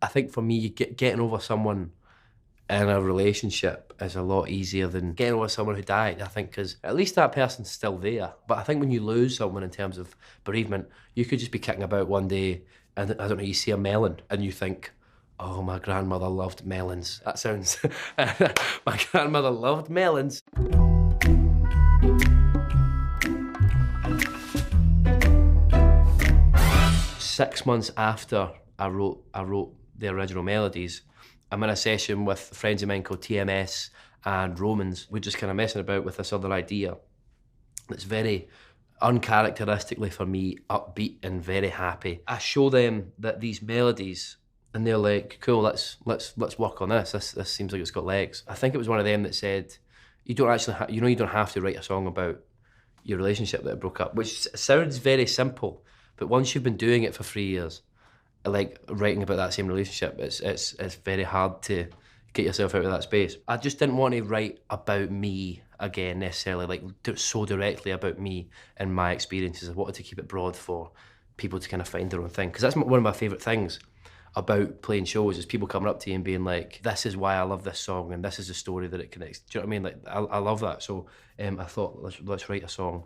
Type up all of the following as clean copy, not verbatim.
I think for me, getting over someone in a relationship is a lot easier than getting over someone who died, I think, because at least that person's still there. But I think when you lose someone in terms of bereavement, you could just be kicking about one day and I don't know, you see a melon and you think, oh, my grandmother loved melons. That sounds, my grandmother loved melons. 6 months after I wrote the original melodies, I'm in a session with friends of mine called TMS and Romans. We're just kind of messing about with this other idea that's very uncharacteristically for me, upbeat and very happy. I show them that these melodies and they're like, cool, let's work on this. This seems like it's got legs. I think it was one of them that said, you don't actually, you don't have to write a song about your relationship that broke up, which sounds very simple, but once you've been doing it for 3 years, like writing about that same relationship, it's very hard to get yourself out of that space. I just didn't want to write about me again necessarily, like so directly about me and my experiences. I wanted to keep it broad for people to kind of find their own thing, because that's one of my favourite things about playing shows is people coming up to you and being like, this is why I love this song and this is the story that it connects. Do you know what I mean? Like, I love that. So I thought, let's write a song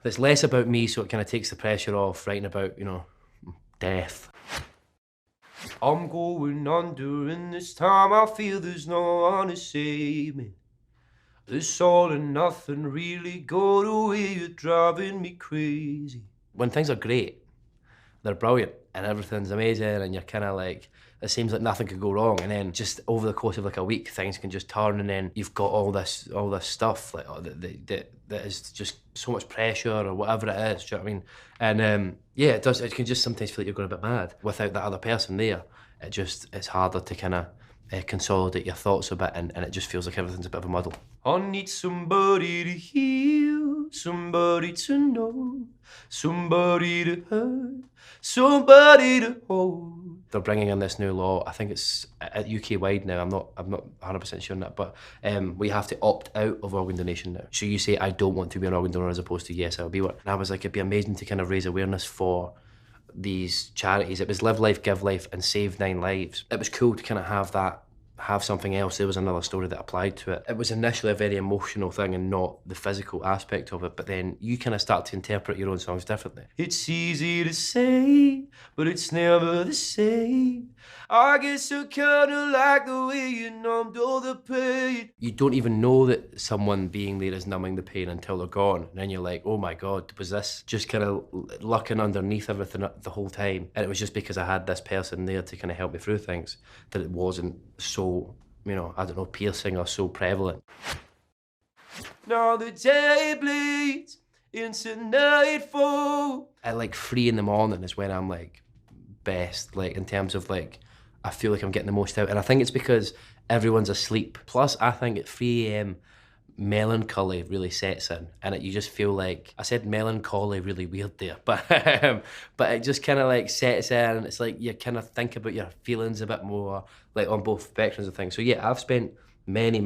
that's less about me, so it kind of takes the pressure off writing about, you know, death. I'm going under and this time I feel there's no one to save me. This all and nothing really got away, you're driving me crazy. When things are great, they're brilliant and everything's amazing and you're kind of like, it seems like nothing could go wrong, and then just over the course of like a week things can just turn, and then you've got all this stuff like that is just so much pressure or whatever it is. Do you know what I mean? And yeah, it can just sometimes feel like you're going a bit mad without that other person there. It's harder to kind of consolidate your thoughts a bit, and it just feels like everything's a bit of a muddle. I need somebody to heal, somebody to know, somebody to hurt, somebody to hold. They're bringing in this new law. I think it's UK wide now. I'm not 100% sure on that, but we have to opt out of organ donation now. So you say I don't want to be an organ donor as opposed to yes, I'll be one. And I was like, it'd be amazing to kind of raise awareness for these charities. It was Live Life, Give Life and Save 9 Lives. It was cool to kind of have something else. There was another story that applied to it. It was initially a very emotional thing and not the physical aspect of it, but then you kind of start to interpret your own songs differently. It's easy to say, but it's never the same. I guess I kinda like the way you numbed all the pain. You don't even know that someone being there is numbing the pain until they're gone. And then you're like, oh my God, was this just kind of lurking underneath everything the whole time? And it was just because I had this person there to kind of help me through things that it wasn't so, you know, I don't know, piercing or so prevalent. Now the day bleeds into nightfall. At like 3 in the morning is when I'm like best, like in terms of like, I feel like I'm getting the most out. And I think it's because everyone's asleep. Plus I think at 3 AM, melancholy really sets in, and you just feel like, I said melancholy really weird there, but it just kind of like sets in, and it's like you kind of think about your feelings a bit more, like on both spectrums of things. So yeah, I've spent many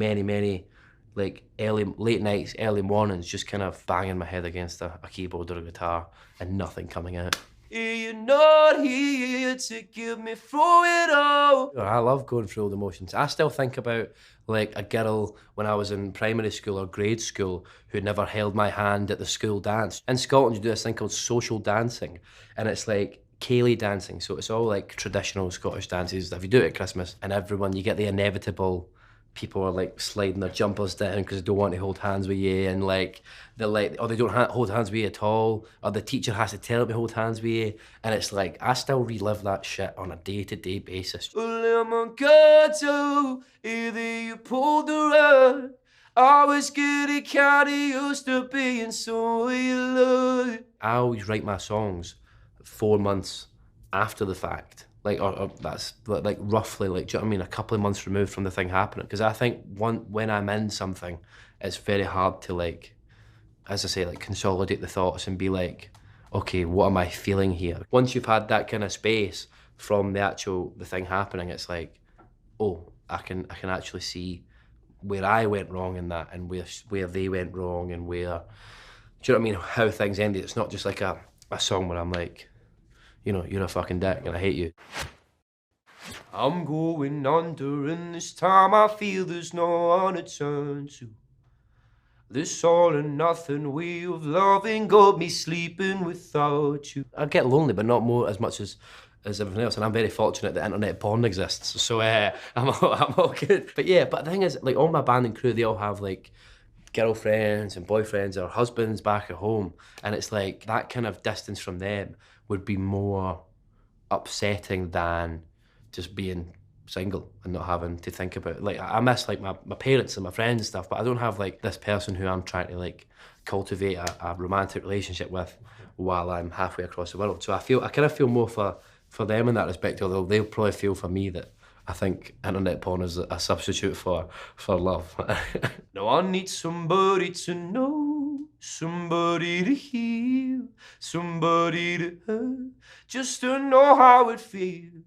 like late nights, early mornings just kind of banging my head against a keyboard or a guitar and nothing coming out. You're not here to get me through it all. I love going through all the motions. I still think about like a girl when I was in primary school or grade school who never held my hand at the school dance. In Scotland, you do this thing called social dancing, and it's like ceilidh dancing. So it's all like traditional Scottish dances that if you do it at Christmas, and everyone, you get the inevitable people are like sliding their jumpers down because they don't want to hold hands with you, and like they're like, or they don't hold hands with you at all, or the teacher has to tell them to hold hands with you, and it's like I still relive that shit on a day-to-day basis. I was getting kinda used to being so in love. I always write my songs 4 months after the fact. Like, or that's like roughly, like, do you know what I mean? A couple of months removed from the thing happening. Because I think when I'm in something, it's very hard to like, as I say, like consolidate the thoughts and be like, okay, what am I feeling here? Once you've had that kind of space from the thing happening, it's like, oh, I can actually see where I went wrong in that, and where they went wrong, and where, do you know what I mean? How things ended. It's not just like a song where I'm like, you know, you're a fucking dick and I hate you. I'm going under, and this time I feel there's no one to turn to. This all or nothing way of loving got me sleeping without you. I get lonely, but not more as much as everything else, and I'm very fortunate that internet porn exists, so I'm all good. But yeah, but the thing is, like, all my band and crew, they all have like girlfriends and boyfriends or husbands back at home, and it's like that kind of distance from them would be more upsetting than just being single and not having to think about it. Like, I miss like my parents and my friends and stuff, but I don't have like this person who I'm trying to like cultivate a romantic relationship with while I'm halfway across the world. So I kind of feel more for them in that respect, although they'll probably feel for me that I think internet porn is a substitute for love. No, I need somebody to know, somebody to heal, somebody to hurt, just to know how it feels.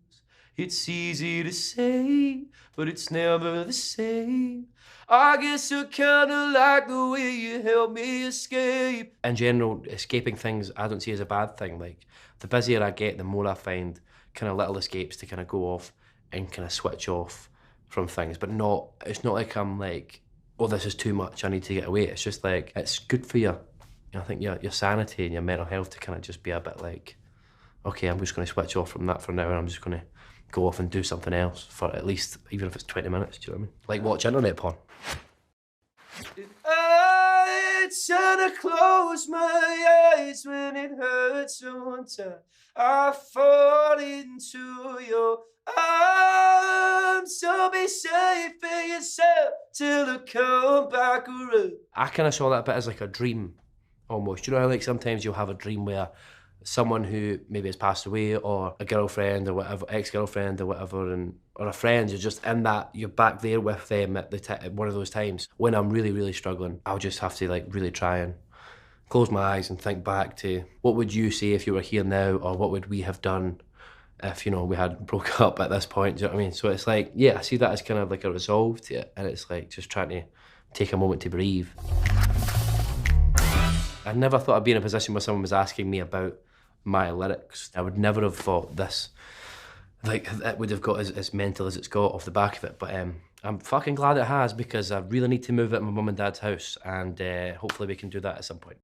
It's easy to say, but it's never the same. I guess I kinda like the way you help me escape. In general, escaping things I don't see as a bad thing. Like, the busier I get, the more I find kind of little escapes to kind of go off and kind of switch off from things. But it's not like I'm like, oh, this is too much, I need to get away. It's just like, it's good for I think your sanity and your mental health to kind of just be a bit like, okay, I'm just going to switch off from that for now, and I'm just going to go off and do something else for at least, even if it's 20 minutes, do you know what I mean? Like watch internet porn. I try to close my eyes when it hurts sometimes. I fall into your arms, so be safe for yourself till I come back around. I kind of saw that bit as like a dream, almost. You know how like sometimes you'll have a dream where someone who maybe has passed away, or a girlfriend or whatever, ex-girlfriend or whatever, or a friend, you're just in that, you're back there with them at one of those times. When I'm really, really struggling, I'll just have to like really try and close my eyes and think back to what would you say if you were here now, or what would we have done if, you know, we had broke up at this point, do you know what I mean? So it's like, yeah, I see that as kind of like a resolve to it, and it's like just trying to take a moment to breathe. I never thought I'd be in a position where someone was asking me about my lyrics. I would never have thought this, like, it would have got as mental as it's got off the back of it, but I'm fucking glad it has, because I really need to move out of my mum and dad's house, and hopefully we can do that at some point.